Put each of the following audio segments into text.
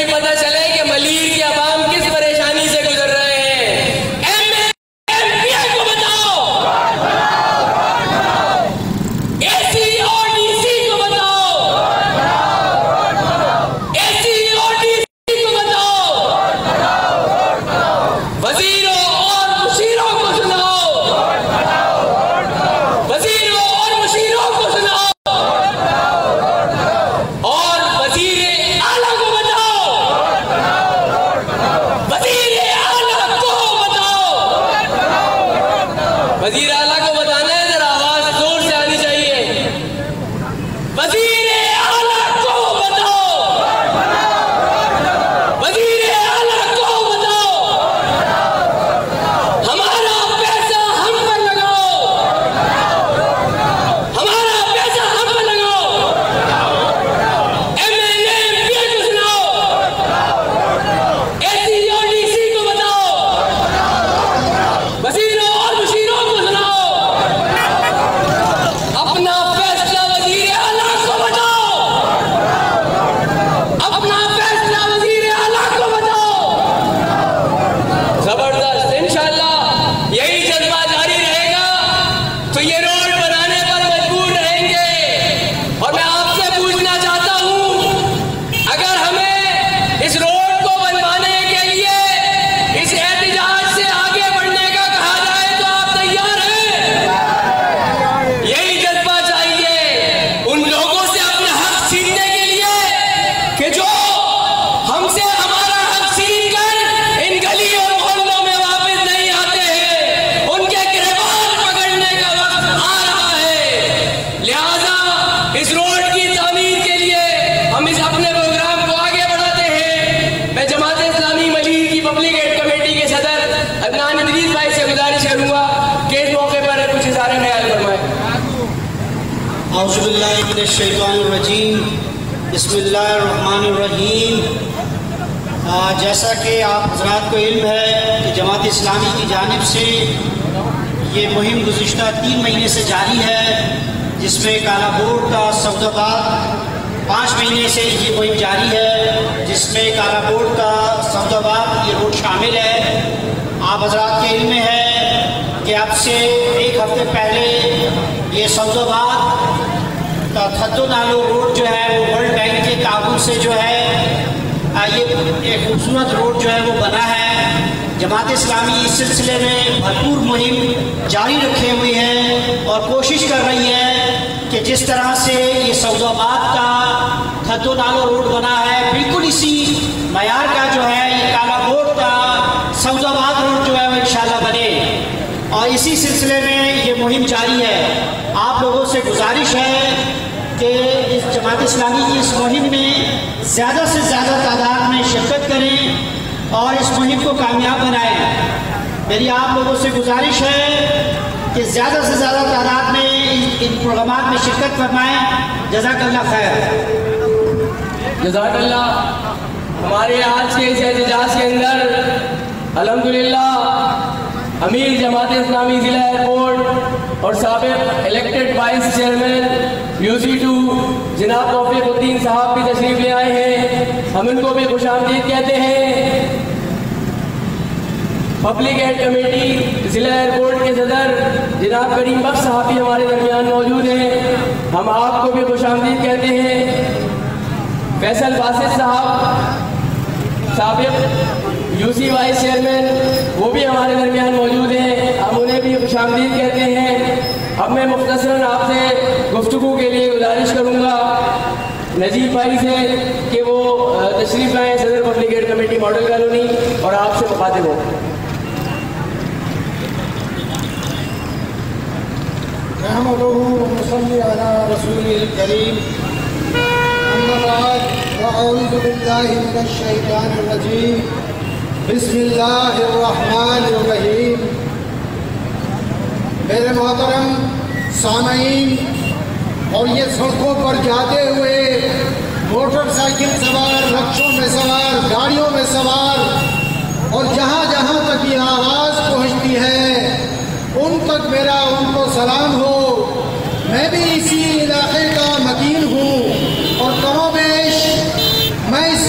भी पता चले कि मलीर की आवाम किस परेशानी से गुजर रहे हैं। एमपीए को बताओ, एसी और डीसी को बताओ, एसी और डीसी को बताओ, वजीरों और मुशीरों को सुनाओ, वजीरों और मुशीरों को सुनाओ, और वजीर आला को बताओ, वजीर आला को बताओ। वजीर आला को बताना है, जरा आवाज जोर से आनी चाहिए। वजीर आला को बताओ, वजीर आला को बताओ। हमारा पैसा हम पर लगाओ, हमारा पैसा हम पर लगाओ। एमएनए एमपीए को सुनाओ, एसी और डीसी को बताओ, वजीरों और मुशीरों को सुनाओ। अपना फैसला वजीर आला को बताओ, अपना फैसला वजीर आला को बताओ। जबरदस्त, इंशाअल्लाह यही जज्बा जारी रहेगा तो ये रोड बनाने पर मजबूर रहेंगे। और मैं आपसे पूछना चाहता हूं, अगर हमें इस रोड को बनवाने के लिए इस एहतिजाज से आगे बढ़ने का कहा जाए तो आप तैयार हैं? यही जज्बा चाहिए उन लोगों से अपना हक छीनने के लिए कि जो हमसे हमारा हक छीन कर इन गली और मोहल्लों में वापस नहीं आते हैं। उनके गिरफ्तार पकड़ने का वक्त आ रहा है। लिहाजा इस रोड की तामीर के लिए हम इस अपने प्रोग्राम को आगे बढ़ाते हैं। मैं जमात इस्लामी मलीर की पब्लिक एड कमेटी के सदर अदनान इदरीस भाई से गुजारिश करूंगा कि इस मौके पर कुछ इज़हार ख्याल फरमाएं। औज़ुबिल्लाहि मिनश्शैतानिर्रजीम, बिस्मिल्लाहिर्रहमानिर्रहीम। जैसा कि आप हज़रात को इल्म है कि जमात इस्लामी की जानिब से ये मुहिम गुज़िश्ता 3 महीने से जारी है, जिसमें काला बोर्ड का सौदाबाद 5 महीने से ये मुहिम जारी है, जिसमें काला बोर्ड का सौदाबाद ये रोड शामिल है। आप हज़रात के इल्म में है कि अब से 1 हफ्ते पहले ये सौदाबाद का खद्दो नालो रोड जो है वो वर्ल्ड बैंक के ताबूत से जो है ये एक खूबसूरत रोड जो है वो बना है। जमात इस्लामी इस सिलसिले में भरपूर मुहिम जारी रखे हुई है और कोशिश कर रही है कि जिस तरह से ये सौदाबाद का खद्दो नालो रोड बना है, बिल्कुल इसी मयार का जो है ये काला बोर्ड का सौदाबाद रोड जो है वो इंशाल्लाह बने। और इसी सिलसिले में ये मुहिम जारी है। आप लोगों से गुजारिश है कि इस जमात इस्लामी की इस मुहिम में ज़्यादा से ज़्यादा तादाद में शिरकत करें और इस मुहिम को कामयाब बनाएं। मेरी आप लोगों से गुजारिश है कि ज़्यादा से ज़्यादा तादाद में इन प्रोग्रामात में शिरकत फरमाएं। जज़ाकल्लाह खैर। जज़ाकल्लाह। हमारे आज के इस एहतिजाज के अंदर अल्हम्दुलिल्लाह अमीर जमात इस्लामी ज़िला एयरपोर्ट और साबिक़ इलेक्टेड वाइस चेयरमैन UC2 जनाब तौफीकुद्दीन साहब भी तशरीफ ले आए हैं। हम इनको भी खुशामदीद कहते हैं। पब्लिक एड कमेटी ज़िला एयरपोर्ट के सदर जनाब करीम बख्श साहब भी हमारे दरमियान मौजूद हैं। हम आपको भी खुशामदीद कहते हैं। फैसल बासित साहब साबिक़ UC वाइस चेयरमैन, वो भी हमारे दरमियान मौजूद हैं। हम उन्हें भी खुशामदीद कहते हैं। अब मैं मुख्तसरन आपसे गुफ्तगू के लिए गुजारिश करूँगा नजीब भाई से कि वो तशरीफ़ लाएँ सदर public aid committee model colony और आपसे मुखातिब हो। रहमतुहु व मुसल्ली अला रसूलिल करीम। अम्मा बाद व अऊज़ु बिल्लाहि मिनश शैतानिर रजीम। बिस्मिल्लाहिर्रहमानिर्रहीम। मेरे मोहतरम सामईन और ये सड़कों पर जाते हुए मोटरसाइकिल सवार, रक्षों में सवार, गाड़ियों में सवार और जहाँ जहाँ तक ये आवाज़ पहुँचती है उन तक मेरा उनको सलाम हो। मैं भी इसी इलाके का मकीन हूँ और कमोबेश मैं इस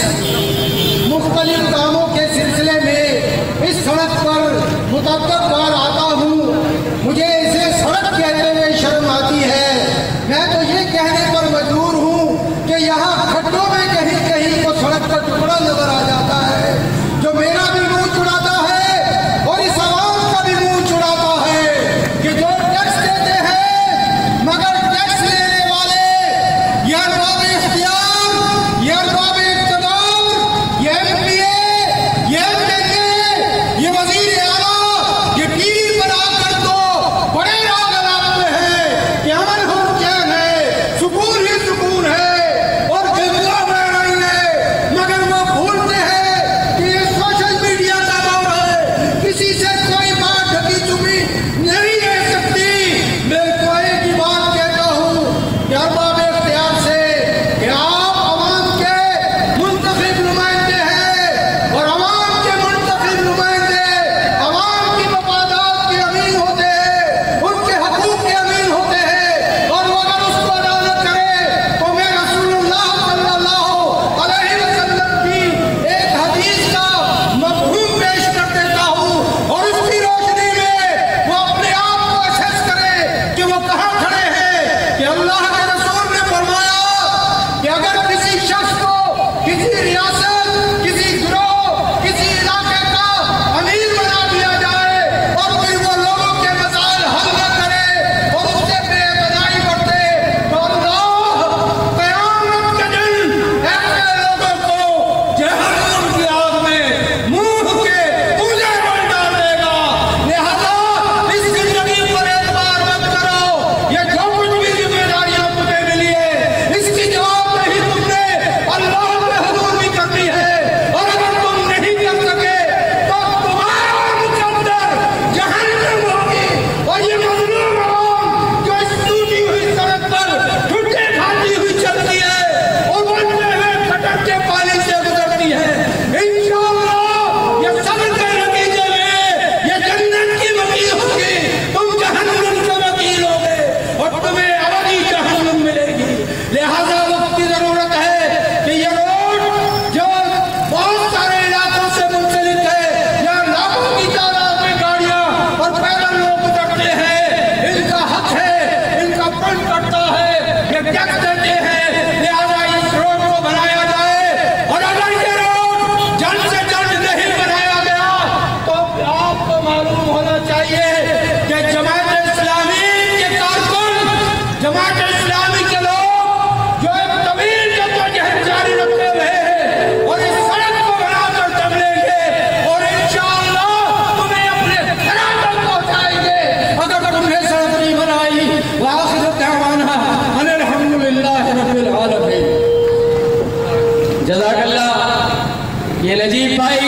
ये नजीब भाई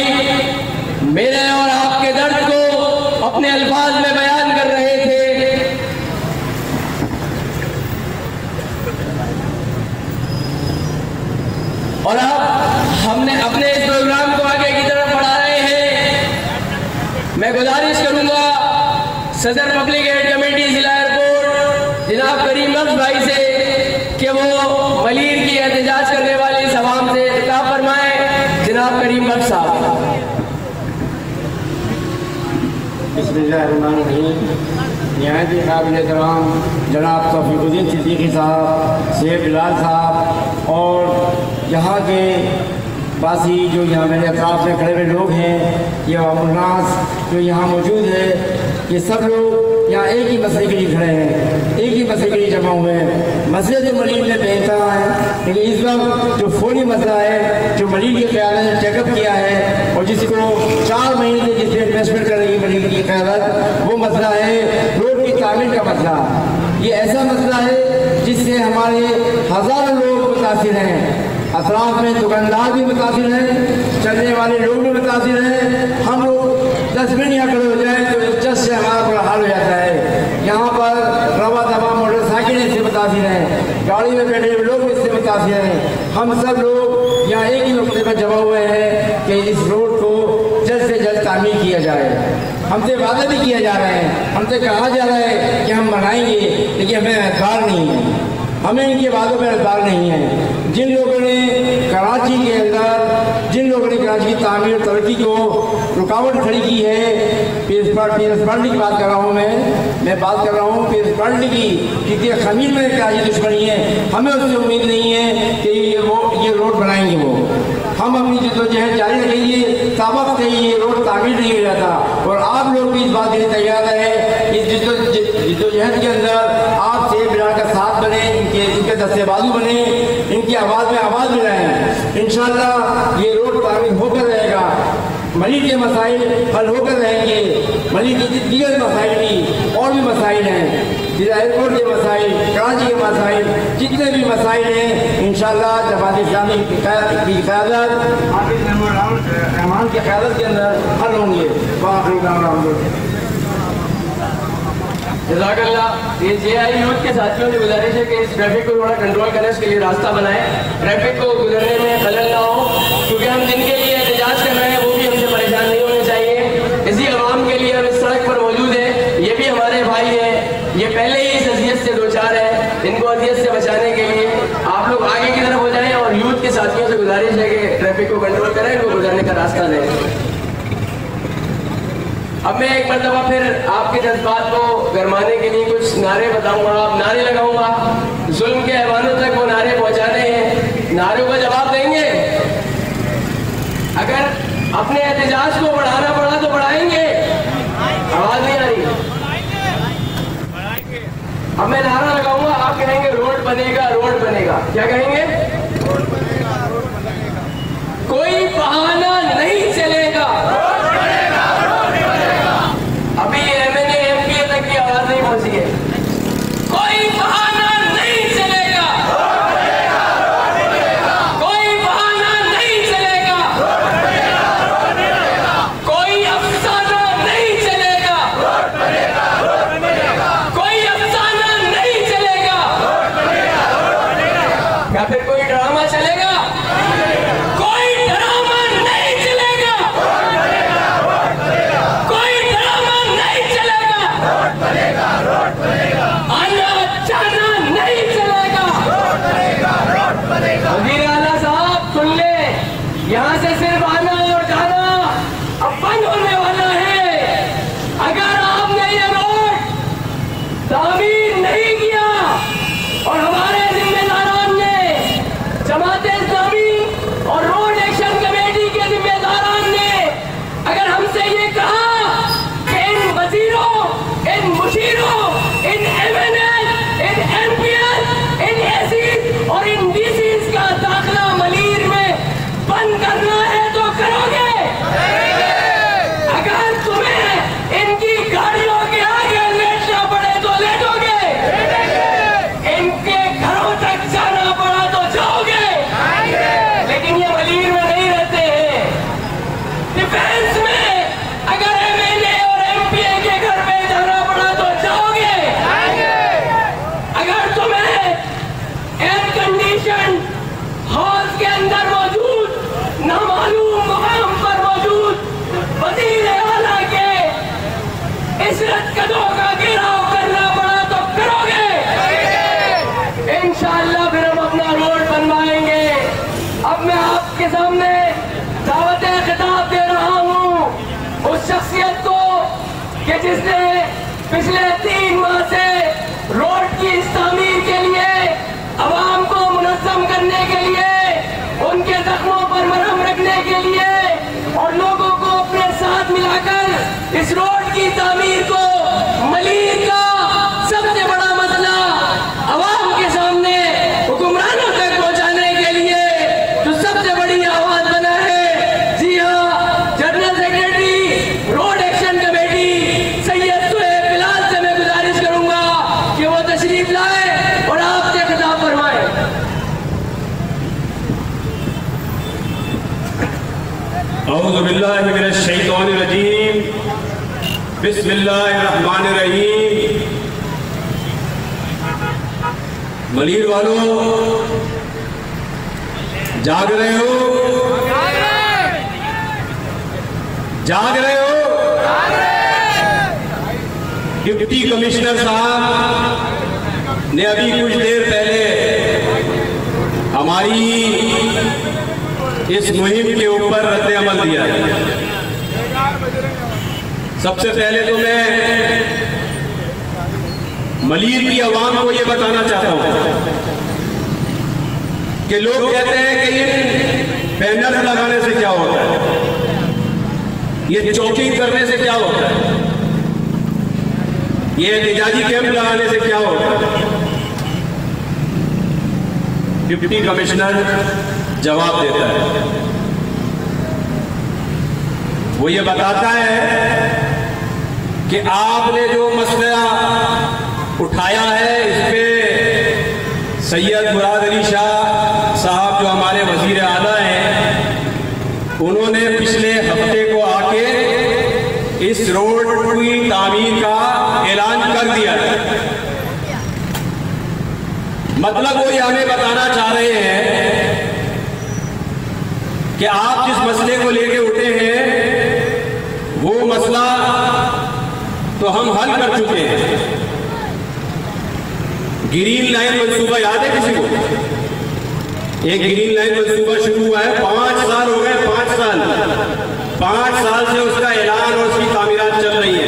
मेरे और आपके दर्द को अपने अल्फाज में बयान कर रहे थे। और अब हमने अपने इस प्रोग्राम को आगे की तरफ बढ़ा रहे हैं। मैं गुजारिश करूंगा सदर पब्लिक एड कमेटी जिला एयरपोर्ट जनाब करीम बख्श भाई से कि वो मलीर की एहतजाज करने वाली इस अवाम से खिताब फरमाए। जनाब करीम बख्श साहब। बिस्मिल्लाहिर्रहमानिर्रहीम। नहायत ही काबिल एहतराम जनाब तौफीकुद्दीन सिद्दीकी साहब, शेख बिलाल साहब और यहाँ के बासी जो यहाँ मेरे अतराफ में खड़े हुए लोग हैं, ये अवामुन्नास जो यहाँ मौजूद है, ये सब लोग यहाँ एक ही मसले के लिए खड़े हैं, एक ही मसले के लिए जमा हुए हैं। मसले जो मरीज ने बेहतर है, लेकिन इस वक्त जो फौरी मसला है जो मरीज की क़यादत ने चेकअप किया है और जिसको 4 महीने से जिसमें इन्वेस्टमेंट कर रही है मरीज की क़यादत, वो मसला है रोड की तामीर का मसला। ये ऐसा मसला है जिससे हमारे हज़ारों लोग मुतासिर हैं। अतराफ में दुकानदार भी मुतासिर हैं, चलने वाले लोग भी मुतासिर हैं। हम लोग 10 मिनट यहाँ खड़े हो जाए तो इज्जत से हमारा बुरा हाल हो जाता है। यहाँ पर रवा दवा मोटरसाइकिल इससे मुतासिर हैं, गाड़ी में बैठे हुए लोग इससे मुतासिर हैं। हम सब लोग यहाँ एक ही नुक्ते पर जमा हुए हैं कि इस रोड को जल्द से जल्द तामीर किया जाए। हमसे वादा भी किया जा रहा है, हमसे कहा जा रहा है कि हम बनाएंगे, लेकिन हमें एतबार नहीं है, हमें इनके वादों पर एतबार नहीं है। जिन लोगों ने कराची के अंदर कराची की तामीर तरक्की को रुकावट खड़ी की है, पीस पार्टी की बात कर रहा हूँ मैं बात कर रहा हूँ पीस पार्टी की, क्योंकि खमीर में कराची दुश्मनी है। हमें उससे उम्मीद नहीं है कि ये रोड बनाएंगे वो। हम अपनी जद्दोजहद जारी रखेंगे, सबक से ये रोड तामीर नहीं हो जाता। और आप लोग भी इस बात के लिए तैयार है, इस जद्दोजहद के अंदर आप शेख बिलाल का साथ बने, इनके दस्तेबाजू बने, इनकी आवाज़ में आवाज़ मिलाएं। इंशाअल्लाह ये रोड तामीर होकर रहेगा, मरीज के मसाइल हल होकर रहेंगे। मरीज की दीगर मसाइल भी और भी मसाइल हैं, जिला एयरपोर्ट के मसाइल, कराची के मसाइल, जितने भी मसाइल हैं इंशाअल्लाह जमात इस्लामी की क़यादत, हाफिज़ रहमान की क़यादत के अंदर हल होंगे। जज़ाकल्लाह। ये JI यूथ के साथियों से गुजारिश है कि इस ट्रैफिक को थोड़ा कंट्रोल करने के लिए रास्ता बनाएं, ट्रैफिक को गुजरने में खलल ना हो, क्योंकि हम जिनके लिए एहतजाज कर रहे हैं वो भी हमसे परेशान नहीं होने चाहिए। इसी आवाम के लिए हम इस सड़क पर मौजूद हैं, ये भी हमारे भाई हैं, ये पहले ही इस अज़ियत से दो चार है। इनको अज़ियत से बचाने के लिए आप लोग आगे की तरफ हो जाएं और यूथ के साथियों से गुजारिश है कि ट्रैफिक को कंट्रोल करें, इनको गुजरने का रास्ता दें। अब मैं एक मरतबा फिर आपके जज्बात को गरमाने के लिए कुछ नारे बताऊंगा, नारे लगाऊंगा। जुल्म के ऐवानों तक वो नारे पहुंचाने हैं, नारों का जवाब देंगे। अगर अपने एहतजाज को बढ़ाना पड़ा तो बढ़ाएंगे। आवाज नहीं आ रही? अब मैं नारा लगाऊंगा, आप कहेंगे रोड बनेगा, रोड बनेगा। क्या कहेंगे? कोई बहाना नहीं चलेगा। अभी MNA MPA तक की आवाज नहीं पहुंची है। कोई बहाना नहीं चलेगा, कोई बहाना नहीं चलेगा, कोई अफसाना नहीं चलेगा, कोई अफसाना नहीं चलेगा। क्या फिर कोई ड्रामा चलेगा? कोई ड्रामा नहीं पिछले 3 माह से रोड की तामीर के लिए, आवाम को मुनज़्ज़म करने के लिए, उनके जख्मों पर मरहम रखने के लिए और लोगों को अपने साथ मिलाकर इस रोड की तामीर को, मलीर का सबसे बड़ा मसला आवाम के सामने हुक्मरानों तक पहुंचाने के लिए जो सबसे बड़ी आवाज बना है। जी हाँ, general secretary road action committee Syed Suhaib Bilal से मैं गुजारिश करूंगा कि वो तशरीफ लाए और आपसे खिताब फरमाए। औज़ु बिल्लाहि मिनश शैतानिर रजीम, बिस्मिल्लाहिर रहमानिर रहीम। मलीर वालों, जाग रहे हो? जाग रहे हो? डिप्टी कमिश्नर साहब ने अभी कुछ देर पहले हमारी इस मुहिम के ऊपर रद्द अमल दिया है। सबसे पहले तो मैं मलीर की आवाम को ये बताना चाहता हूं कि लोग कहते हैं कि ये बैनर लगाने से क्या होता है, ये चौकिंग करने से क्या होता है, ये एहतजाजी कैंप लगाने से क्या होता है। डिप्टी कमिश्नर जवाब देता है, वो ये बताता है कि आपने जो मसला उठाया है इस पे सैयद मुराद अली शाह साहब जो हमारे वजीर आला हैं, उन्होंने पिछले हफ्ते को आके इस रोड की तामीर का ऐलान कर दिया है। मतलब वो ये हमें बताना चाह रहे हैं कि आप जिस मसले को लेके उठे हैं वो मसला तो हम हल कर चुके हैं। ग्रीन लाइन मंसूबा याद है किसी को? एक ग्रीन लाइन मंसूबा शुरू हुआ है, 5 साल हो गए, 5 साल से उसका ऐलान और उसकी तामीरात चल रही है,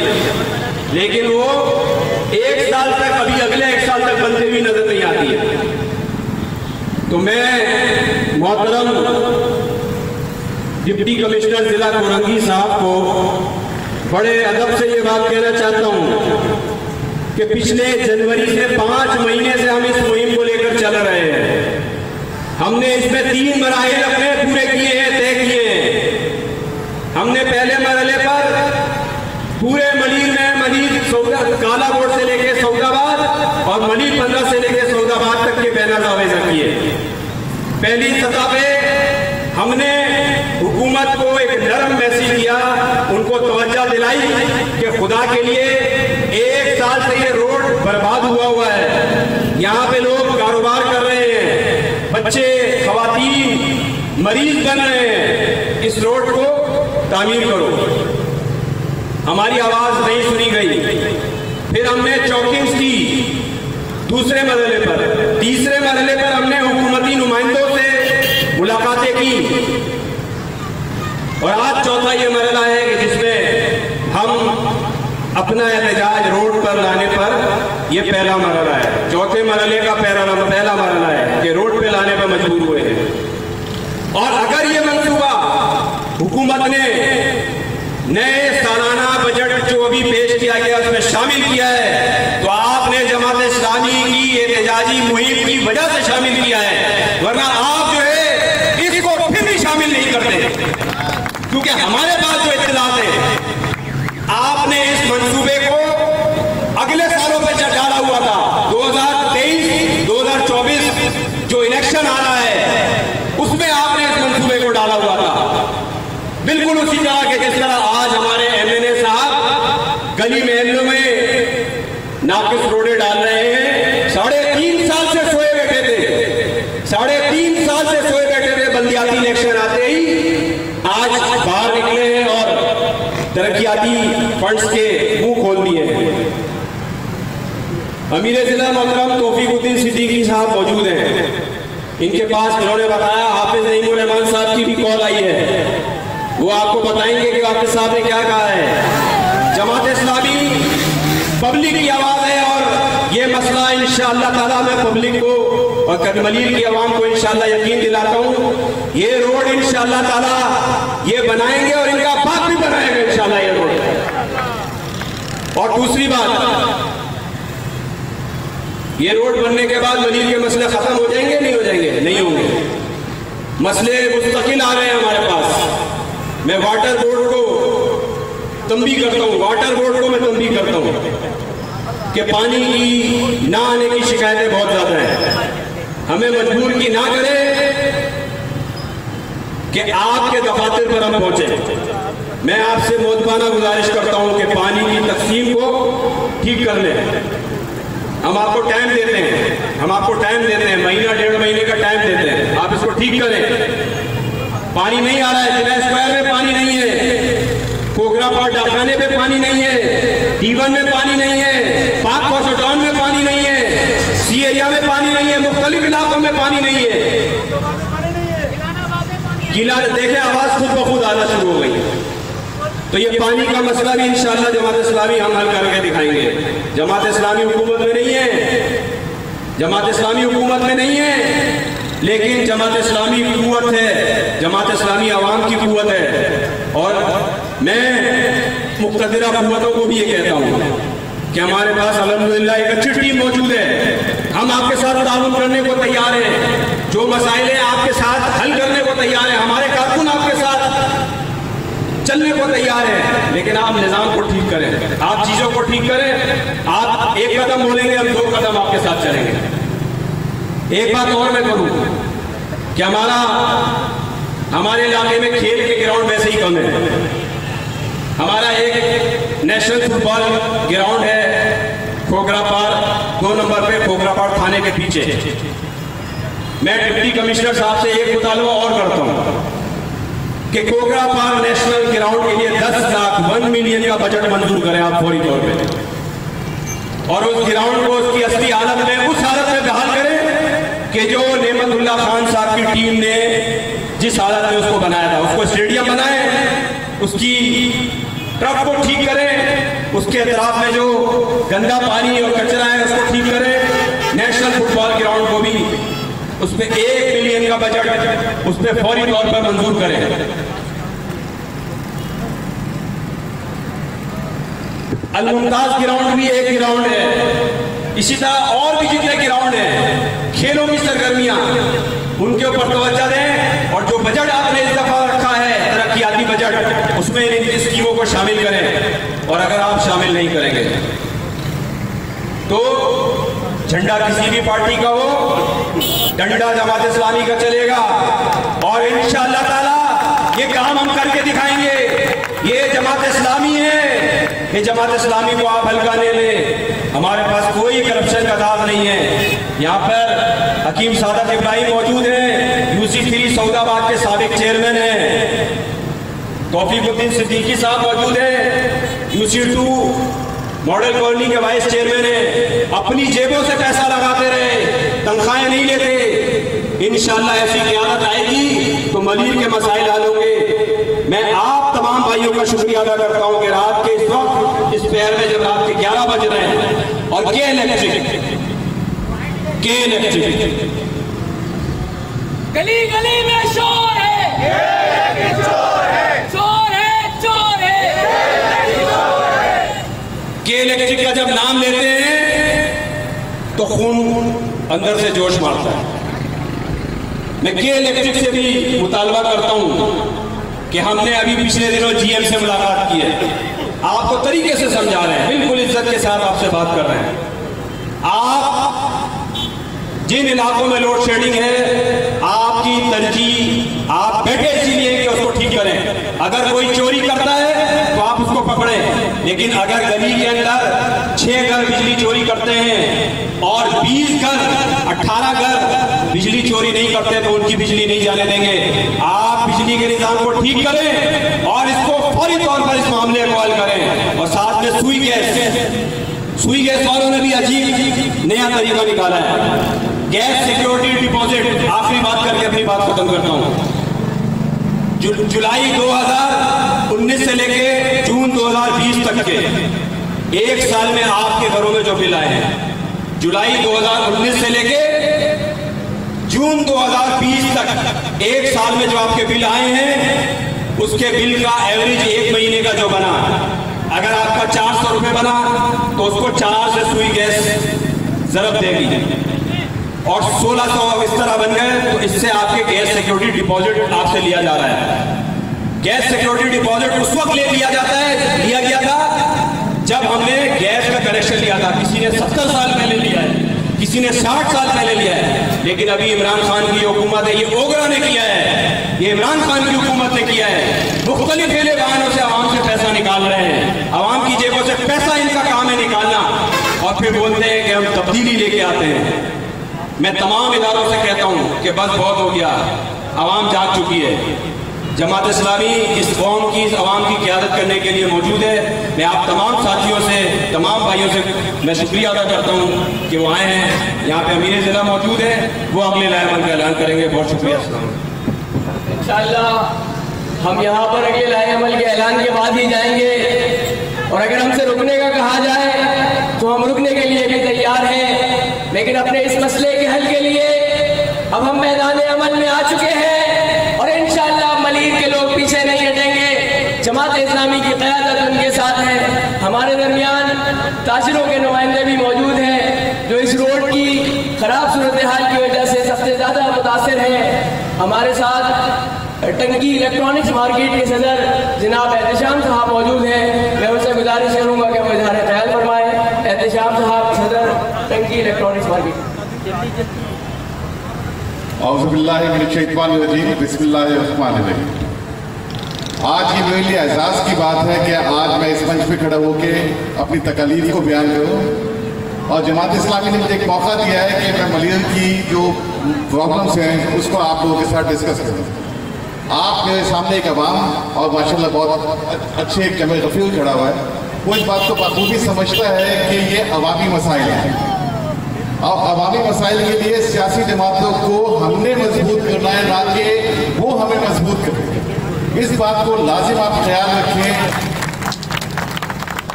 लेकिन वो 1 साल तक, अभी अगले 1 साल तक बनते हुए नजर नहीं आती है। तो मैं मोहतरम डिप्टी कमिश्नर जिला कोरंगी साहब को बड़े अदब से ये बात कहना चाहता हूं कि पिछले जनवरी से 5 महीने से हम इस मुहिम को लेकर चल रहे हैं। हमने इसमें 3 मराहिल अपने पूरे किए हैं, तय किए हैं। हमने पहले मरहले पर पूरे मलीर में, मलीर काला कोट से लेकर सऊदाबाद और मलीर 15 से लेकर सऊदाबाद तक के बैनर आवेजा किए। पहली सतह पे हमने हुकूमत को एक नरम मैसेज दिया, उनको तवज्जो दिलाई कि खुदा के लिए 1 साल से ये रोड बर्बाद हुआ है, यहाँ पे लोग कारोबार कर रहे हैं, बच्चे खवातीन मरीज बन रहे हैं, इस रोड को तामीर करो। हमारी आवाज नहीं सुनी गई। फिर हमने चौकिंग्स की दूसरे मरहले पर। तीसरे मरहले पर हमने हुकूमती नुमाइंदों से मुलाकातें की और आज चौथा ये मरहला है कि जिसमें हम अपना एहतजाज रोड पर लाने पर, यह पहला मरहला है, चौथे मरहले का पहला मरहला है कि रोड पे लाने पर मजबूर हुए हैं। और अगर ये मंसूबा हुकूमत ने नए सालाना बजट जो अभी पेश किया गया उसमें शामिल किया है, तो आपने जमात इस्लामी की एहतजाजी मुहिम की वजह से शामिल किया है, वरना आप जो है इसको फिर भी शामिल नहीं करते। क्योंकि हमारे पास जो इत्तलात है, आपने इस मंसूबे को अगले सालों पे डाला हुआ था। 2023, 2024 जो इलेक्शन आ रहा है उसमें आपने इस मंसूबे को डाला हुआ था, बिल्कुल उसी तरह के जिस तरह आज हमारे एमएनए साहब गली महलों में नाकिस रोडे डाल रहे हैं। 3.5 साल से सोए बैठे थे, 3.5 साल से सोए बैठे थे। बल्दियाती इलेक्शन आते ही आज बाहर निकले हैं और तरक्याती फंड्स के मुंह खोल दिए हैं। अमीर जिला मोहतरम तौफीकुद्दीन सिद्दीकी साहब मौजूद हैं, इनके पास इन्होंने बताया हाफिज नईमुर रहमान साहब की भी कॉल आई है, वो आपको बताएंगे कि हाफिज साहब ने क्या कहा है। जमात इस्लामी पब्लिक की आवाज़ है और ये मसला इंशाअल्लाह ताला मैं पब्लिक को और कदमलीर की आवाम को इंशाअल्लाह यकीन दिलाता हूँ, ये रोड इंशाअल्लाह ताला ये बनाएंगे और इनका बाप भी बनाएगा इंशाअल्लाह ये रोड। और दूसरी बात, ये रोड बनने के बाद मलीर के मसले खत्म हो जाएंगे? नहीं हो जाएंगे? नहीं होंगे। मसले मुस्तकिल आ रहे हैं हमारे पास। मैं वाटर बोर्ड को तंबी करता हूँ, वाटर बोर्ड को मैं तंबी करता हूँ कि पानी की ना आने की शिकायतें बहुत ज्यादा हैं। हमें मजबूर की ना करें कि आपके दफातर पर हम पहुंचे। मैं आपसे मोदबाना गुजारिश करता हूं कि पानी की तकसीम को ठीक कर लें। हम आपको टाइम देते हैं, हम आपको टाइम देते हैं, महीना 1.5 महीने का टाइम देते हैं, आप इसको ठीक करें। पानी नहीं आ रहा है, जिला स्क्वायर में पानी नहीं है, कोगरापाड़ डाकखाने पे पानी नहीं है, D1 में पानी नहीं है, पाक कौसटाउन में पानी नहीं है, सी एरिया में पानी नहीं है, मुख्तलिफ इलाकों में पानी नहीं है। किला देखे आवाज खुद ब खुद आना शुरू हो गई। तो ये पानी का मसला भी इंशाअल्लाह जमात इस्लामी हम हल करके दिखाएंगे। जमात इस्लामी हुकूमत में नहीं है, जमात इस्लामी हुकूमत में नहीं है, लेकिन जमात इस्लामी की कुव्वत है, जमात इस्लामी आवाम की कुव्वत है। और मैं मुक़्तदिरा कुव्वतों को भी ये कहता हूँ कि हमारे पास अल्हम्दुलिल्लाह एक अच्छी टीम मौजूद है। हम आपके साथ ताउन करने को तैयार हैं, जो मसाइल हैं आपके साथ हल करने को तैयार हैं, हमारे कारकुन आपके साथ चलने को तैयार है। लेकिन आप निज़ाम को ठीक करें, आप चीज़ों को ठीक करें। आप एक कदम बोलेंगे, हम 2 कदम आपके साथ चलेंगे। एक बात और मैं करूँ कि हमारे इलाके में खेल के ग्राउंड वैसे ही कम है। हमारा एक नेशनल फुटबॉल ग्राउंड है खोगरापाड़ 2 नंबर पे, खोगरापाड़ थाने के पीछे। मैं डिप्टी कमिश्नर साहब से एक मुतालबा और करता हूँ कि कोगरापाड़ नेशनल ग्राउंड के लिए 10 लाख 1 मिलियन का बजट मंजूर करें आप फौरी तौर पे, और उस ग्राउंड को उसकी असली हालत में, उस हालत में बहाल करें कि जो नेमतुल्ला खान साहब की टीम ने जिस हालत में उसको बनाया था, उसको स्टेडियम बनाए, उसकी ट्रक को ठीक करें, उसके अतराफ में जो गंदा पानी और कचरा है उसको ठीक करें। नेशनल फुटबॉल ग्राउंड को भी उस पर 1 मिलियन का बजट उस पर फौरी तौर पर मंजूर करें। अल-मुमताज ग्राउंड भी एक ग्राउंड है, इसी तरह और भी जितने ग्राउंड हैं, खेलों की सरगर्मियां, उनके ऊपर तवज्जो दें। और जो बजट आपने इस दफा रखा है तरक्याती बजट, उसमें इन स्कीमों को शामिल करें। और अगर आप शामिल नहीं करेंगे तो झंडा किसी भी पार्टी का हो, डंडा जमात इस्लामी का चलेगा। और इंशाअल्लाह ताला ये काम हम करके दिखाएंगे। ये जमात इस्लामी है, ये जमात इस्लामी को आप हल्का ले लें। हमारे पास कोई करप्शन का दाग नहीं है। यहाँ पर हकीम सादत इब्राहिम मौजूद हैं, UC3 सऊदाबाद के साबिक चेयरमैन हैं। तौफीकुद्दीन सिद्दीकी साहब मौजूद हैं, UC2 मॉडल कॉलोनी के वाइस चेयरमैन है। अपनी जेबों से पैसा लगाते रहे, तनख्वाहें नहीं लेते। इंशाअल्लाह ऐसी क़यादत आएगी तो मलीर के मसाइल हल होंगे। मैं आप तमाम भाइयों का शुक्रिया अदा करता हूँ कि रात के इस वक्त, इस पहर में जब रात के 11 बज रहे हैं, और के इलेक्ट्रिक गली गली में शोर है, चोर है, चोर है, चोर है। के इलेक्ट्रिक का जब नाम लेते हैं तो खून अंदर से जोश मारता है। मैं के इलेक्ट्रिक से भी मुतालबा करता हूं कि हमने अभी पिछले दिनों GM से मुलाकात की है, आपको तरीके से समझा रहे हैं, बिल्कुल इज्जत के साथ आपसे बात कर रहे हैं। आप जिन इलाकों में लोड शेडिंग है, आपकी तरजीह आप बैठे इसीलिए कि उसको ठीक करें। अगर कोई चोरी करता है तो आप उसको पकड़ें, लेकिन अगर गली के अंदर 6 घर बिजली चोरी करते हैं और 20 घर 18 घर बिजली चोरी नहीं करते तो उनकी बिजली नहीं जाने देंगे। आप बिजली के निजाम को ठीक करें और इसको फौरी तौर पर इस मामले को हल करें। और साथ में सुई गैस वालों ने भी अजीब नया तरीका निकाला है, गैस सिक्योरिटी डिपॉजिट। आखिरी बात करके अपनी बात खत्म करता हूं। जुलाई 2019 से लेके जून 2020 तक के एक साल में आपके घरों में जो बिल आए हैं, जुलाई 2019 से लेके जून 2020 तक एक साल में जो आपके बिल आए हैं, उसके बिल का एवरेज एक महीने का जो बना, अगर आपका 400 रुपये बना तो उसको 4 से सुई गैस जरब देगी, और 1600 इस तरह बन गए तो इससे आपके गैस सिक्योरिटी डिपॉजिट आपसे लिया जा रहा है। गैस सिक्योरिटी डिपॉजिट उस वक्त लिया गया था जब हमने गैस का कनेक्शन लिया था। किसी ने 70 साल पहले लिया है, किसी ने 60 साल पहले लिया है, लेकिन अभी इमरान खान की हुकूमत है, ये ओगरा ने किया है, ये इमरान खान की हुकूमत ने किया है। मुख्तलिफ खेले बहानों से आवाम से पैसा निकाल रहे हैं, आवाम की जेबों से पैसा इनका काम है निकालना, और फिर बोलते हैं कि हम तब्दीली लेके आते हैं। मैं तमाम इदारों से कहता हूँ कि बस बहुत हो गया, आवाम जाग चुकी है। जमात इस्लामी इस कौम की, इस आवाम की क़यादत करने के लिए मौजूद है। मैं आप तमाम साथियों से, तमाम भाइयों से मैं शुक्रिया अदा करता हूँ कि वो आए हैं। यहाँ पे अमीर ज़िला मौजूद है, वो अगले लाएमल का ऐलान करेंगे। बहुत शुक्रिया। इंशाअल्लाह हम यहाँ पर अगले लाएमल के ऐलान के बाद ही जाएंगे, और अगर हमसे रुकने का कहा जाए तो हम रुकने के लिए भी तैयार हैं, लेकिन अपने इस मसले के हल के लिए अब हम मैदान अमल में आ चुके हैं, और इंशाअल्लाह मलीर के लोग पीछे नहीं हटेंगे। जमात इस्लामी की क़यादत उनके साथ है। हमारे दरमियान ताजिरों के नुमाइंदे भी मौजूद हैं जो इस रोड की ख़राब सूरत हाल की वजह से सबसे ज़्यादा मुतासिर हैं। हमारे साथ टंकी इलेक्ट्रॉनिक्स मार्केट के सदर जनाब एहतशाम साहब मौजूद हैं। मैं उनसे गुजारिश करूँगा कि वो इज़हार ख्याल फरमाएँ। एहतशाम साहब, सदर टंकी इलेक्ट्रॉनिक्स मार्केट। औज़ुबिल्लाहिमिनश्शैतानिर्रजीम, बिस्मिल्लाहिर्रहमानिर्रहीम। आज ये मेरे लिए एजाज़ की बात है कि आज मैं इस मंच पे खड़ा होकर अपनी तकलीफ को बयान करूँ, और जमात इस्लामी ने मुझे एक मौका दिया है कि मैं मलियर की जो प्रॉब्लम्स हैं उसको आप लोगों के साथ डिस्कस करूँ। आप मेरे सामने एक अवाम और माशाल्लाह बहुत अच्छे एक जमे गफीर खड़ा हुआ है, वो इस बात को बखूबी समझता है कि ये अवामी मसाइल हैं, और अवामी मसाइल के लिए सियासी जमातों को हमने मजबूत करना है, ना कि वो हमें मजबूत करें। इस बात को लाजिम आप ख्याल रखें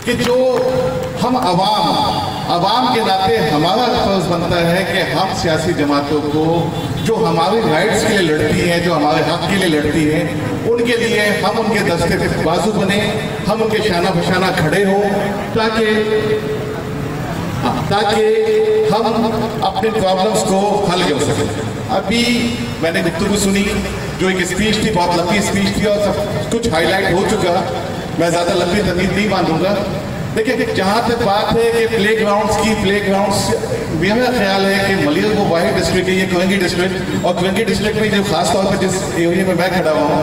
कि जो हम अवाम के नाते हमारा फर्ज बनता है कि हम सियासी जमातों को जो हमारे राइट्स के लिए लड़ती हैं, जो हमारे हक के लिए लड़ती हैं, उनके लिए हम उनके दस्ते पे बाजू बने, हम उनके शाना बशाना खड़े हों, ताकि हम अपने प्रॉब्लम्स को हल कर सकें। अभी मैंने गुफ्तगू सुनी जो एक स्पीच थी, बहुत लंबी स्पीच थी, और सब कुछ हाईलाइट हो चुका। मैं ज़्यादा लंबी तमीज़ नहीं बांधूंगा। देखिए, जहाँ तक बात है कि प्ले ग्राउंड्स, मेरा ख्याल है कि मलियर वो वाहिद डिस्ट्रिक्ट है, ये कुरंगी डिस्ट्रिक्ट, और कुरंगी डिस्ट्रिक्ट में जो खास तौर पर जिस एरिया में मैं खड़ा हुआ हूँ,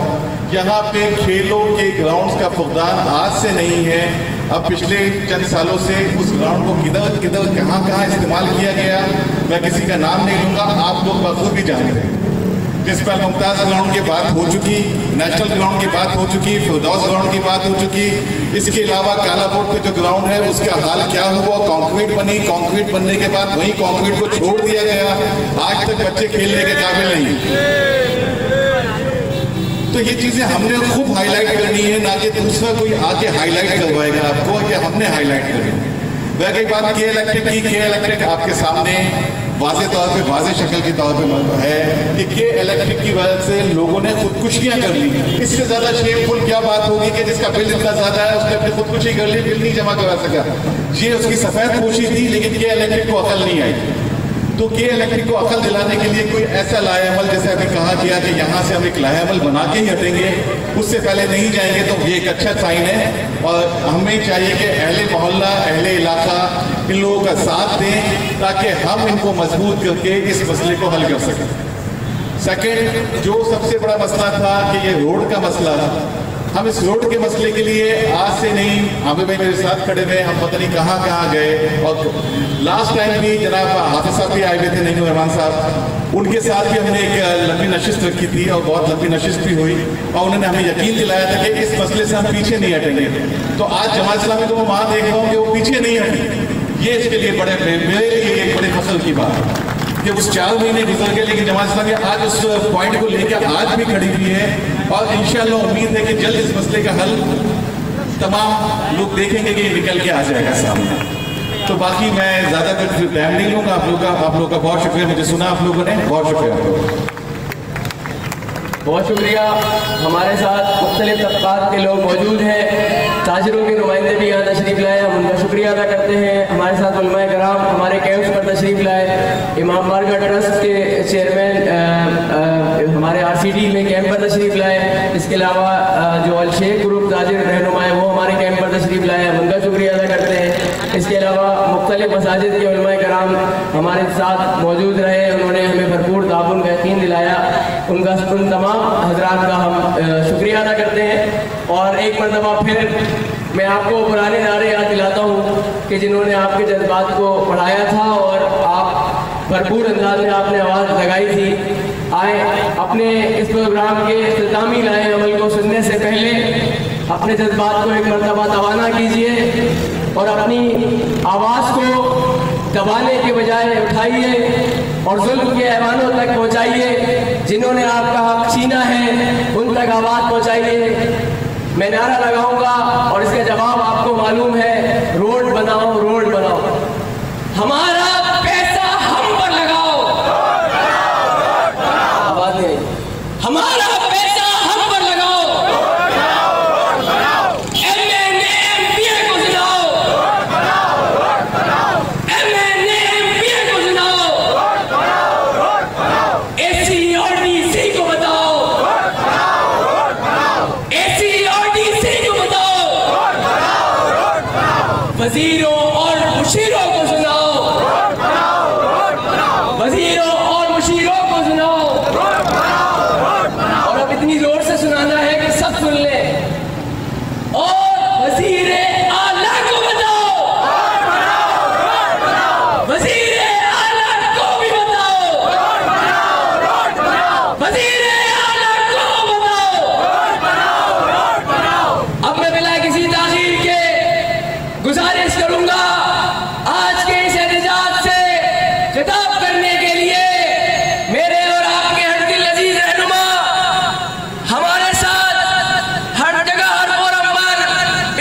यहाँ पे खेलों के ग्राउंड्स का फुकदान आज से नहीं है। अब पिछले चंद सालों से उस ग्राउंड को किधर कहाँ इस्तेमाल किया गया, मैं किसी का नाम नहीं लूँगा, आप लोग बखूबी जानते हैं। जिस पर मुमताज़ ग्राउंड की बात हो चुकी, नेशनल ग्राउंड की बात हो चुकी, फिरदौस ग्राउंड की बात हो चुकी। इसके अलावा कालाकोट पे जो ग्राउंड है उसका हाल क्या हुआ, कंक्रीट बनी, कंक्रीट बनने के बाद वही कंक्रीट को छोड़ दिया गया, आज तक बच्चे खेलने के काबिल नहीं। तो ये चीजें हमने खूब हाईलाइट करनी है, ना कि दूसरा कोई आके हाईलाइट करवाएगा आपको, कि हमने हाईलाइट करनी। वह एक बात के इलेक्ट्रिक आपके सामने वाज़े तौर पे, वाज़े शक्ल के तौर पे है कि के इलेक्ट्रिक की वजह से लोगों ने खुदकुशियां कर ली। इससे ज्यादा शेमफुल क्या बात होगी कि जिसका बिल इतना ज्यादा है उसने अपनी खुदकुशी कर ली, बिल नहीं जमा करा सका। ये उसकी सफेद पोशी थी, लेकिन के इलेक्ट्रिक को अकल नहीं आई। तो के इलेक्ट्रिक को अकल दिलाने के लिए कोई ऐसा लाएमल, जैसे अभी कहा गया कि यहाँ से हम एक लाएमल बना के ही हटेंगे, उससे पहले नहीं जाएंगे, तो ये एक अच्छा साइन है। और हमें चाहिए कि अहले मोहल्ला, अहले इलाका इन लोगों का साथ दें, ताकि हम इनको मजबूत करके इस मसले को हल कर सकें। सेकेंड, जो सबसे बड़ा मसला था कि ये रोड का मसला, हम इस रोड के मसले के लिए आज से नहीं, हमें भाई मेरे साथ खड़े हुए, हम पता नहीं कहाँ गए। और लास्ट टाइम भी जनाब हाफिज साहब भी आए हुए थे, नहीं रहमान साहब, उनके साथ भी हमने एक लंबी नशिस्त रखी थी, और बहुत लंबी नशिस्त भी हुई, और उन्होंने हमें यकीन दिलाया था कि इस मसले से हम पीछे नहीं हटेंगे। तो आज जमात इस्लामी को मैं वहाँ देख रहा हूँ कि वो पीछे नहीं हटी। ये इसके लिए मेरे लिए एक बड़े फख्र की बात है कि उस 4 महीने गुजर गए, लेकिन जमात इस्लामी आज उस पॉइंट को लेकर आज भी खड़ी हुई है, और इंशाअल्लाह उम्मीद है कि जल्द इस मसले का हल तमाम लोग देखेंगे कि निकल के आ जाएगा सामने। तो बाकी मैं ज़्यादा कुछ टाइम नहीं लूँगा आप लोगों का बहुत शुक्रिया, मुझे सुना आप लोगों ने, बहुत शुक्रिया। बहुत शुक्रिया। हमारे साथ मुख्तलिफ तबकात के लोग मौजूद हैं, ताजरों के नुमाइंदे भी यहाँ तशरीफ़ लाए, हम उनका शुक्रिया अदा करते हैं। हमारे साथ उलमाए कराम हमारे कैंप्स पर तशरीफ़ लाए, इमाम बारगाह ट्रस्ट के चेयरमैन हमारे RCD में कैंप पर तशरीफ़ लाए। इसके अलावा जो अल शेख ग्रुप ताजिर रहनुमा है वो हमारे कैंप पर तशरीफ़ लाए, हम उनका शुक्रिया अदा करते हैं। इसके अलावा मुख्तलिफ मसाजिद के उलमाए कराम हमारे साथ मौजूद रहे, उन्होंने हमें भरपूर ताउन का यकीन दिलाया, उनका उन तमाम हजरात का हम शुक्रिया अदा करते हैं। और एक मरतबा फिर मैं आपको पुराने नारे याद दिलाता हूँ कि जिन्होंने आपके जज्बात को बढ़ाया था और आप भरपूर अंदाज में आपने आवाज़ लगाई थी। आए अपने इस प्रोग्राम के इख्तितामी लाए अमल को सुनने से पहले अपने जज्बात को एक मरतबा तवाना कीजिए और अपनी आवाज़ को दबाने के बजाय उठाइए और जुल्म के ऐवानों तक पहुँचाइए। जिन्होंने आपका हक छीना है उन तक आवाज़ पहुँचाइए। मैं नारा लगाऊंगा और इसका जवाब आपको मालूम है, रोड बनाओ, रोड बनाओ। हमारा पैसा हम पर लगाओ, आवाज़ नहीं, हमारा पैसा हम पर लगाओ। MNA MPA को सुनाओ, MNA MPA को सुनाओ, AC और DC को बताओ, AC और DC को बताओ, वजीरों और मुशीरों को सुनाओ, वजीरों और मुशीरों को सुनाओ। और अब इतनी जोर से सुनाना है कि सब सुन ले। और वजीरे आला को बताओ, वजीरे आला को भी बताओ, वजीरे आला को बताओ। अब मैं बिना किसी ताखीर के गुजारिश करूंगा आज के इस एहतजाज से खिताब करने के लिए मेरे और आपके हर दिल अजीज रहनुमा, हमारे साथ हर जगह हर फोरम पर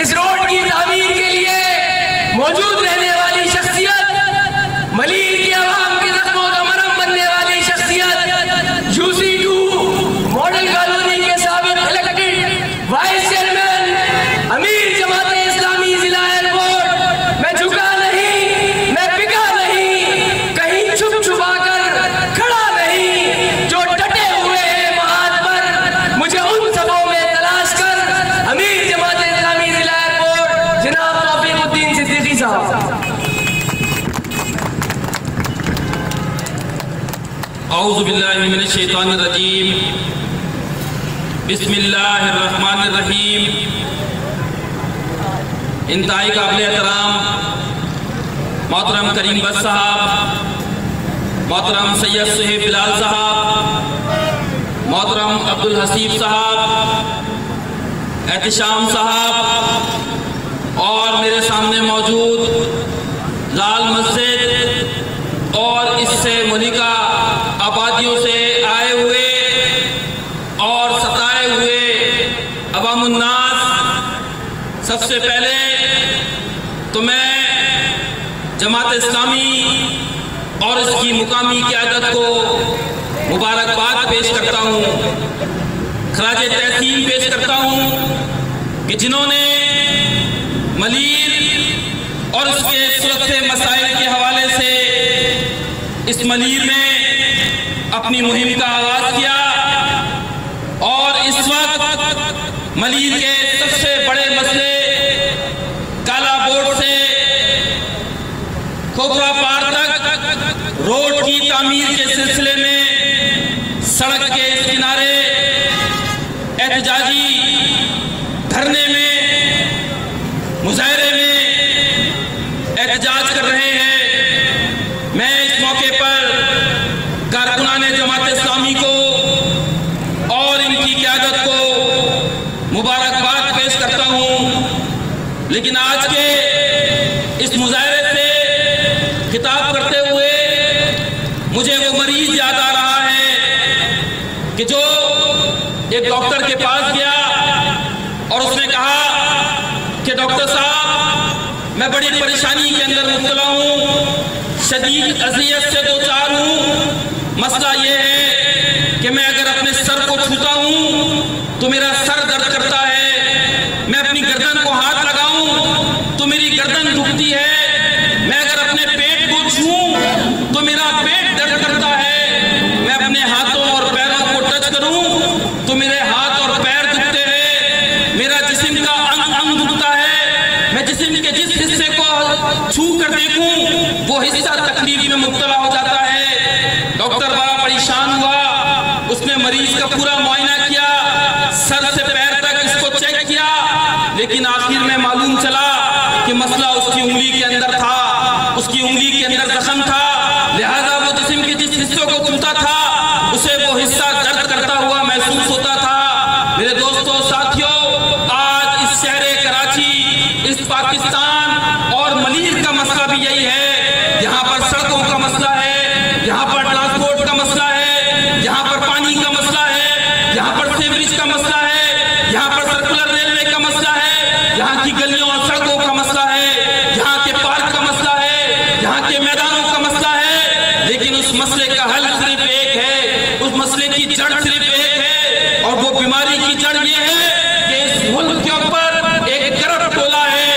इस रोड की तामीर के लिए मौजूद रहने वाली शख्सियत, मलीर की आवाम के जख्मों का मरहम बनने वाली शख्सियत, UC2 मॉडल कॉलोनी के साबिक इलेक्टेड वाइस चेयरमैन अमीर जमात इस्लामी जिला एयरपोर्ट। मैं झुका नहीं, मैं बिका नहीं, कहीं छुप छुपा कर खड़ा नहीं, जो डटे हुए हैं महाद पर, मुझे उन सबों में तलाश कर। अमीर जमात इस्लामी जिला एयरपोर्ट जनाब तौफीकुद्दीन सिद्दीकी साहब। औज़ु बिल्लाहि मिनश शैतानिर रजीम, बिस्मिल्लाहिर रहमानिर रहीम। इंतहाई काबिल एहतराम मोहतरम करीम बस साहब, मोहतरम सैयद सुहेब बिलाल साहब, मोहतरम अब्दुल हसीब साहब, एहतिशाम साहब और मेरे सामने मौजूद लाल मस्जिद और इससे मुलिका आबादियों से आए हुए और सताए हुए अवामुन्नास, सबसे पहले तो मैं जमात इस्लामी और इसकी मुकामी क़यादत को मुबारकबाद पेश करता हूँ, खराज तहसीन पेश करता हूँ कि जिन्होंने मलीर और उसके सुरक्षा मसाइल के हवाले से इस मलीर में अपनी मुहिम का आगाज किया और इस वक्त मलीर के सबसे बड़े मसले काला बोर्ड से खोखरा पार तक रोड की तामीर के सिलसिले में सड़क के इस किनारे एहतजाजी धरने में, मुजाहरे में एहतजाज कर रहे हैं। मैं इस मौके पर कारकुनाने जमात इस्लामी को और इनकी क़यादत को मुबारकबाद पेश करता हूँ। लेकिन आज के इस मुजाहरे से खिताब करते हुए मुझे वो मरीज याद आ रहा है कि जो एक डॉक्टर के पास गया और उसने कहा डॉक्टर साहब, मैं बड़ी परेशानी के अंदर मुब्तला हूँ, शदीद अज़ियत से दो चार हूँ। मसला ये है कि मैं अगर अपने सर को छूता हूँ तो मेरा सर दर्द करता है, मैं अपनी गर्दन को हाथ लगाऊं तो मेरी गर्दन दुखती है, मैं अगर अपने पेट को छूऊं तो मेरा पेट दर्द करता है, मैं अपने हाथों और पैरों को टच करूं तो मेरे हाथ और पैर दुखते हैं, मेरा जिस्म का अंग अंग दुखता है, मैं जिस्म के जिस हिस्से को छू कर देखूं वो हिस्सा तकलीफ में मुब्तला हो जाता है। डॉक्टर बड़ा परेशान हुआ, उसने मरीज का पूरा मुआयना किया, सर से पैर तक इसको चेक किया, लेकिन आखिर में मालूम चला कि मसला उसकी उंगली के अंदर था, उसकी उंगली के अंदर जख्म था, लिहाजा वो जिस्म के जिस हिस्सों को छूता था उसे वो हिस्सा दर्द करता हुआ महसूस होता था। मेरे दोस्तों साथियों, आज इस शहर कराची, इस पाकिस्तान और मलीर का मसला भी यही है। यहाँ पर सड़कों का मसला है, यहाँ पर ट्रांसपोर्ट का मसला है, यहाँ पर पानी का मसला है, यहाँ पर सीवरेज का मसला है, यहाँ पर सर्कुलर रेलवे का मसला है, यहाँ की गलियों और सड़कों का मसला है, यहाँ के पार्क का मसला है, यहाँ के मैदानों का मसला है। लेकिन उस मसले का हल सिर्फ एक है, उस मसले की जड़ सिर्फ एक है, और वो बीमारी की जड़ ये है कि इस मुल्क के ऊपर एक करप्ट टोला है,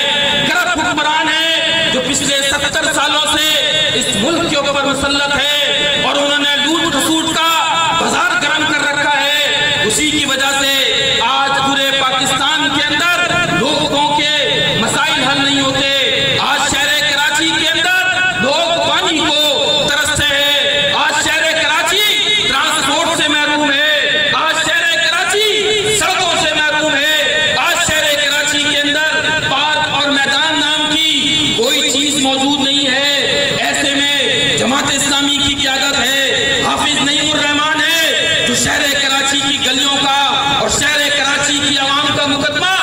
करप्ट हुक्मरान है, जो पिछले 70 सालों से इस मुल्क के ऊपर मुसल्लत है और उन्होंने लूट खसूट का बाजार गर्म कर रखा है। उसी की वजह से आज पूरे पाकिस्तान के अंदर लोगों के मसाइल हल नहीं होते। आज शहर कराची के अंदर लोग पानी को तरसते हैं, आज शहर कराची ट्रांसपोर्ट से महरूम है, आज शहर कराची सड़कों से महरूम है, आज शहर कराची के अंदर पार्क और मैदान नाम की कोई चीज मौजूद नहीं है। ऐसे में जमात इस्लामी की क़यादत है, हाफिज नईमुर रहमान है, जो शहर कराची की गलियों का और शहर कराची की आवाम का मुकदमा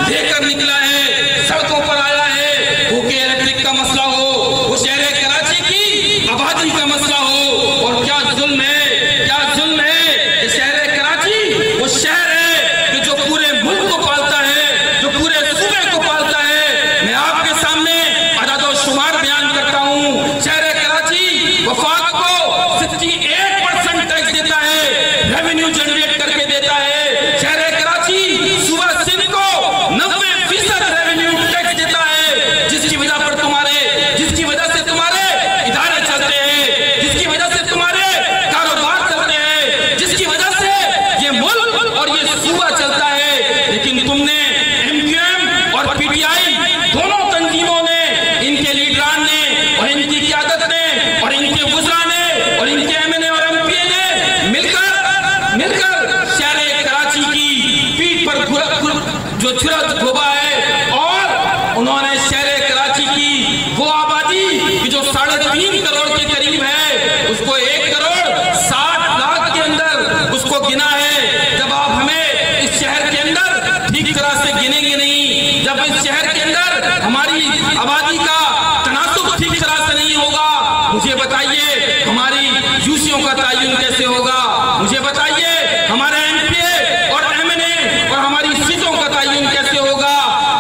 लेकर निकला है, सड़कों पर आया है। वो के इलेक्ट्रिक का मसला हो, वो शहर कराची की आबादी का मसला हो, और क्या जुल्म है, क्या जुल्म है कि शहर कराची वो शहर है कि जो पूरे मुल्क को पालता है, जो पूरे सूबे को पालता है। मैं आपके सामने अदद और शुमार बयान करता हूँ। शहर कराची वफाक को 68% टैक्स देता है, रेवेन्यू जनरेट करके देता है। शहर कराची सूबा सिंध को 90% रेवेन्यू टैक्स देता है, जिसकी वजह से तुम्हारे इदारे चलते हैं, जिसकी वजह से तुम्हारे कारोबार चलते हैं, जिसकी वजह से ये मुल्क और ये सूबा चलता है। लेकिन तुमने MQM और PTI दोनों तंजीमों ने, इनके लीडरान ने और इनकी क़यादत ने और इनके वुज़रा ने और इनके MNA और MPA ने मिलकर शहर कराची की पीठ पर जो छुरा धोबा है, और उन्होंने शहर कराची की वो आबादी की जो 3.5 करोड़ के करीब है, उसको 1 करोड़ 60 लाख के अंदर उसको गिना है। जब आप हमें इस शहर के अंदर ठीक तरह से गिनेंगे नहीं, जब इस शहर के अंदर हमारी आबादी का तनासुब ठीक तरह से नहीं होगा, मुझे बताइए हमारी यूसियों का तयन कैसे होगा? मुझे बताइए हमारे MPA और MNA और हमारी सीटों का तयन कैसे होगा?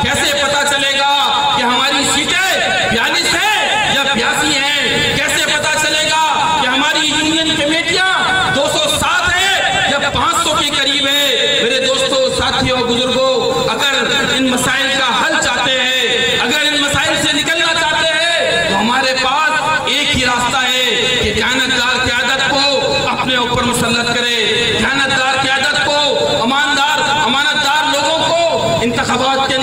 कैसे पता चलेगा कि हमारी सीटें 42 है या 82 हैं? कैसे पता चलेगा कि हमारी यूनियन कमेटियां 207 है या 500 के करीब है? मेरे दोस्तों, साथियों, बुजुर्गों, अगर इन मसाइल का हल चाहते हैं, अगर इन मसाइल से निकलना चाहते हैं, तो हमारे पास एक ही रास्ता है कि क़यादतदार क़यादत को अपने ऊपर मुसल्लत करे, क़यादतदार क़यादत को, अमानतदार लोगों को इंतखाबात के